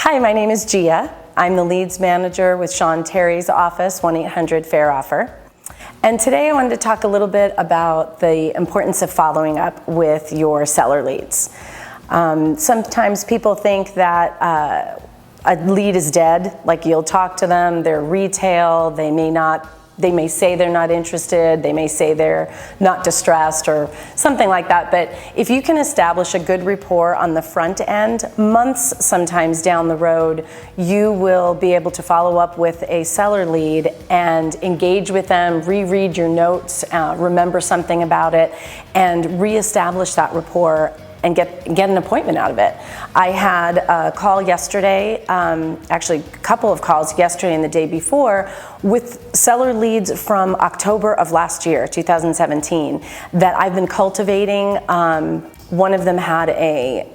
Hi, my name is Gia. I'm the leads manager with Sean Terry's office, 1-800-FAIR-OFFER. And today I wanted to talk a little bit about the importance of following up with your seller leads. Sometimes people think that a lead is dead, like you'll talk to them, they're retail, they may say they're not interested, they may say they're not distressed or something like that. But if you can establish a good rapport on the front end, months sometimes down the road, you will be able to follow up with a seller lead and engage with them, reread your notes, remember something about it, and reestablish that rapport and get an appointment out of it. I had a call yesterday, actually a couple of calls yesterday and the day before, with seller leads from October of last year, 2017, that I've been cultivating. One of them had a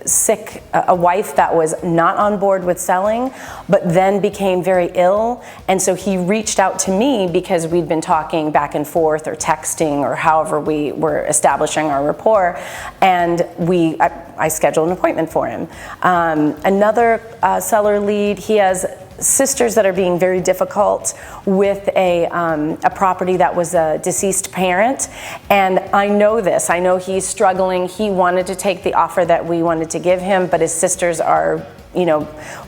wife that was not on board with selling, but then became very ill. And so he reached out to me because we'd been talking back and forth or texting or however we were establishing our rapport. And I scheduled an appointment for him. Another seller lead, he has sisters that are being very difficult with a property that was a deceased parent, and I know this. I know he's struggling. He wanted to take the offer that we wanted to give him, but his sisters are,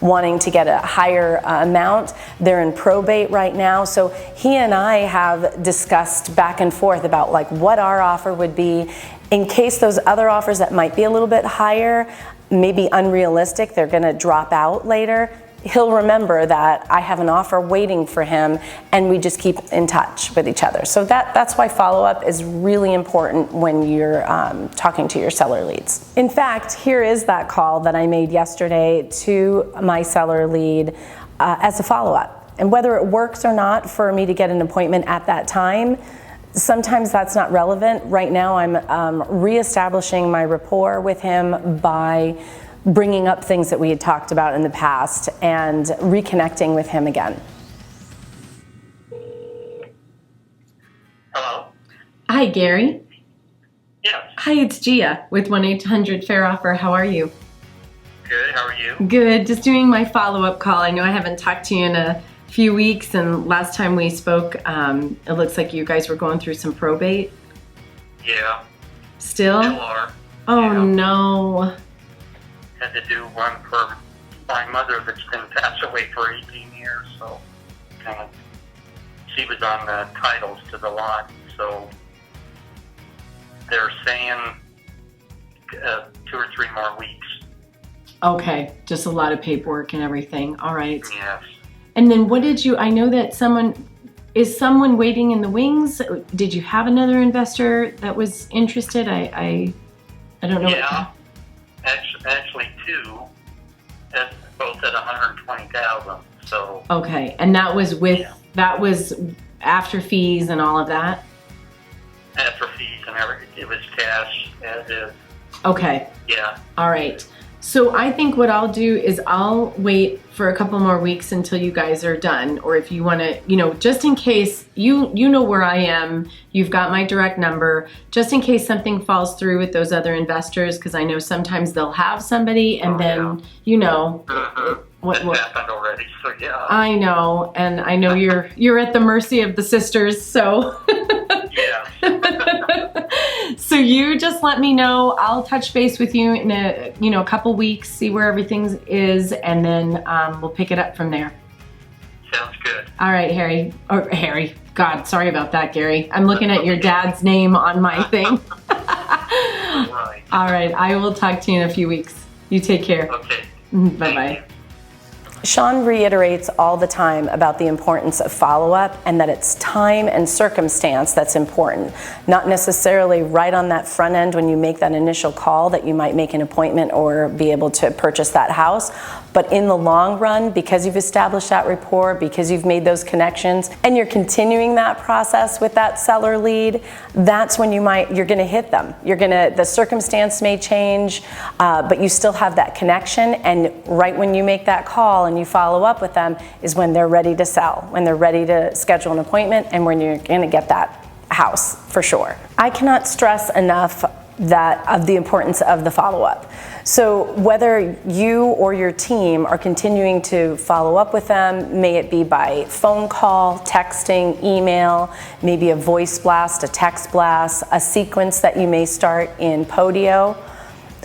wanting to get a higher amount. They're in probate right now, so he and I have discussed back and forth about what our offer would be in case those other offers that might be a little bit higher, maybe unrealistic, they're going to drop out later. He'll remember that I have an offer waiting for him, and we just keep in touch with each other. So that's why follow-up is really important when you're talking to your seller leads. In fact, here is that call that I made yesterday to my seller lead as a follow-up. And whether it works or not for me to get an appointment at that time, sometimes that's not relevant. Right now I'm reestablishing my rapport with him by bringing up things that we had talked about in the past and reconnecting with him again. Hello? Hi, Gary. Yes. Hi, it's Gia with 1-800-FAIR-OFFER. How are you? Good, how are you? Good, just doing my follow-up call. I know I haven't talked to you in a few weeks, and last time we spoke, it looks like you guys were going through some probate. Yeah. Still? Still are. Oh, yeah. No. Had to do one for my mother that's been passed away for 18 years, so she was on the titles to the lot, so they're saying 2 or 3 more weeks. Okay, just a lot of paperwork and everything. All right. Yes. And then I know that someone waiting in the wings? Did you have another investor that was interested? I don't know. Yeah. Actually 2, both at $120,000. So. Okay, and that was that was after fees and all of that. After fees and everything, it was cash as is. Okay. Yeah. All right. So I think what I'll do is I'll wait for a couple more weeks until you guys are done, or if you want to, just in case you know where I am, you've got my direct number, just in case something falls through with those other investors, because I know sometimes they'll have somebody and then, what happened already, so yeah. I know, and I know you're at the mercy of the sisters, so. Yeah. So you just let me know. I'll touch base with you in a couple weeks, see where everything is, and then we'll pick it up from there. Sounds good. All right, Harry. God, sorry about that, Gary. I'm looking at your dad's name on my thing. Right. All right, I will talk to you in a few weeks. You take care. Okay. Bye-bye. Sean reiterates all the time about the importance of follow-up and that it's time and circumstance that's important. Not necessarily right on that front end when you make that initial call that you might make an appointment or be able to purchase that house, but in the long run, because you've established that rapport, because you've made those connections, and you're continuing that process with that seller lead, that's when you're gonna hit them. The circumstance may change, but you still have that connection, and right when you make that call and you follow up with them is when they're ready to sell, when they're ready to schedule an appointment, and when you're gonna get that house for sure. I cannot stress enough of the importance of the follow-up. So whether you or your team are continuing to follow up with them, may it be by phone call, texting, email, maybe a voice blast, a text blast, a sequence that you may start in Podio,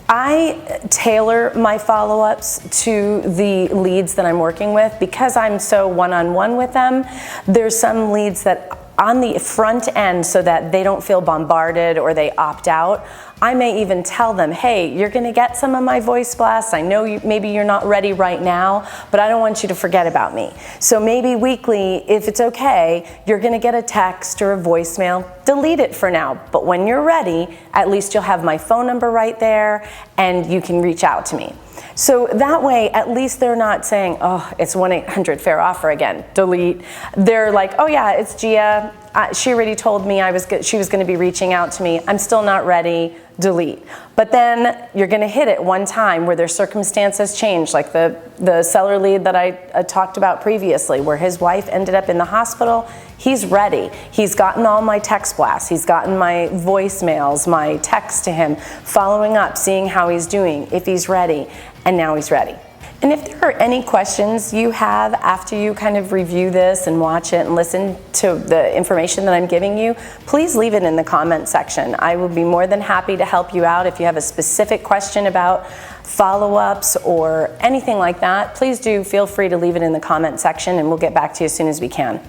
I tailor my follow-ups to the leads that I'm working with. Because I'm so one-on-one with them, there's some leads that on the front end, so that they don't feel bombarded or they opt out, I may even tell them, hey, you're going to get some of my voice blasts. I know maybe you're not ready right now, but I don't want you to forget about me. So maybe weekly, if it's okay, you're going to get a text or a voicemail. Delete it for now, but when you're ready, at least you'll have my phone number right there and you can reach out to me. So that way, at least they're not saying, oh, it's 1-800-FAIR offer again, delete. They're like, oh yeah, it's Gia. She already told me she was going to be reaching out to me. I'm still not ready, delete. But then you're going to hit it one time where their circumstances change, like the seller lead that I talked about previously, where his wife ended up in the hospital. He's ready. He's gotten all my text blasts. He's gotten my voicemails, my text to him, following up, seeing how he's doing, if he's ready, and now he's ready. And if there are any questions you have after you kind of review this and watch it and listen to the information that I'm giving you, please leave it in the comment section. I will be more than happy to help you out. If you have a specific question about follow-ups or anything like that, please do feel free to leave it in the comment section and we'll get back to you as soon as we can.